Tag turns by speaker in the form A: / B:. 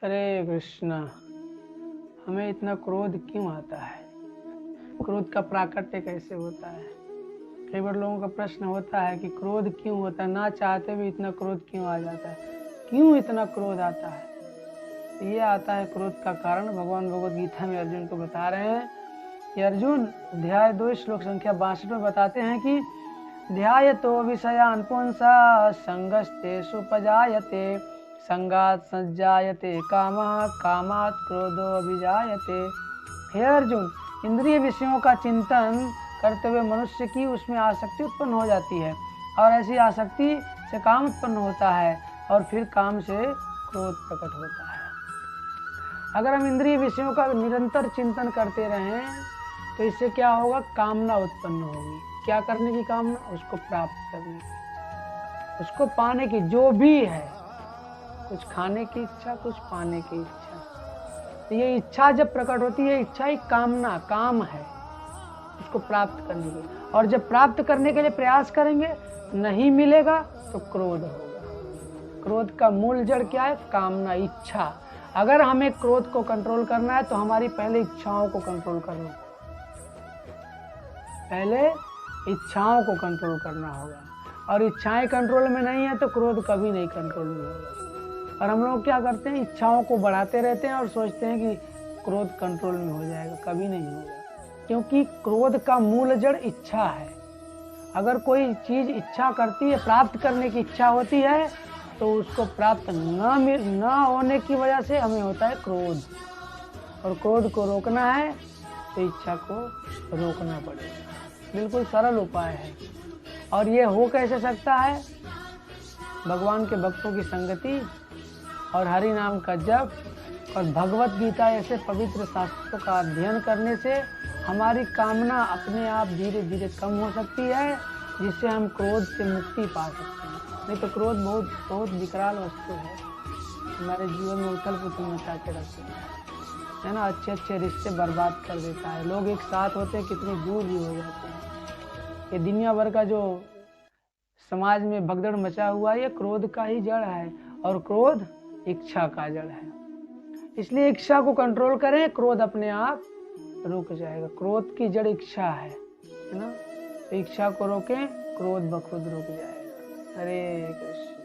A: हरे कृष्णा। हमें इतना क्रोध क्यों आता है? क्रोध का प्राकट्य कैसे होता है? कई बार लोगों का प्रश्न होता है कि क्रोध क्यों होता है, ना चाहते भी इतना क्रोध क्यों आ जाता है, क्यों इतना क्रोध आता है? तो ये आता है क्रोध का कारण भगवान भगवद गीता में अर्जुन को बता रहे हैं कि अर्जुन अध्याय 2 श्लोक संख्या 62 में बताते हैं कि ध्यायतो विषयान् पुंसा संगस्तेषु उपजायते संगात सज्जायते कामः कामात् क्रोधो अभिजायते। हे अर्जुन, इंद्रिय विषयों का चिंतन करते हुए मनुष्य की उसमें आसक्ति उत्पन्न हो जाती है और ऐसी आसक्ति से काम उत्पन्न होता है और फिर काम से क्रोध प्रकट होता है। अगर हम इंद्रिय विषयों का निरंतर चिंतन करते रहें तो इससे क्या होगा? कामना उत्पन्न होगी। क्या करने की कामना? उसको प्राप्त करने की, उसको पाने की, जो भी है, कुछ खाने की इच्छा, कुछ पाने की इच्छा। तो ये इच्छा जब प्रकट होती है, इच्छा ही कामना, काम है उसको प्राप्त करने की। और जब प्राप्त करने के लिए प्रयास करेंगे, नहीं मिलेगा तो क्रोध होगा। क्रोध का मूल जड़ क्या है? कामना, इच्छा। अगर हमें क्रोध को कंट्रोल करना है तो हमारी पहले इच्छाओं को कंट्रोल करना होगा, पहले इच्छाओं को कंट्रोल करना होगा। और इच्छाएं कंट्रोल में नहीं है तो क्रोध कभी नहीं कंट्रोल में होगा। और हम लोग क्या करते हैं? इच्छाओं को बढ़ाते रहते हैं और सोचते हैं कि क्रोध कंट्रोल में हो जाएगा। कभी नहीं होगा, क्योंकि क्रोध का मूल जड़ इच्छा है। अगर कोई चीज इच्छा करती है, प्राप्त करने की इच्छा होती है, तो उसको प्राप्त न होने की वजह से हमें होता है क्रोध। और क्रोध को रोकना है तो इच्छा को रोकना पड़ेगा। बिल्कुल सरल उपाय है। और ये हो कैसे सकता है? भगवान के भक्तों की संगति और हरि नाम का जप और भगवत गीता ऐसे पवित्र शास्त्रों का अध्ययन करने से हमारी कामना अपने आप धीरे धीरे कम हो सकती है, जिससे हम क्रोध से मुक्ति पा सकते हैं। नहीं तो क्रोध बहुत विकराल वस्तु है, हमारे जीवन में उथल पुथल मचा के रखते है ना। अच्छे अच्छे रिश्ते बर्बाद कर देता है। लोग एक साथ होते हैं, कितनी दूर भी हो जाते हैं। ये दुनिया भर का जो समाज में भगदड़ मचा हुआ है, ये क्रोध का ही जड़ है। और क्रोध इच्छा का जड़ है। इसलिए इच्छा को कंट्रोल करें, क्रोध अपने आप रुक जाएगा। क्रोध की जड़ इच्छा है ना। तो इच्छा को रोकें, क्रोध बखुद रुक जाएगा। हरे कृष्ण।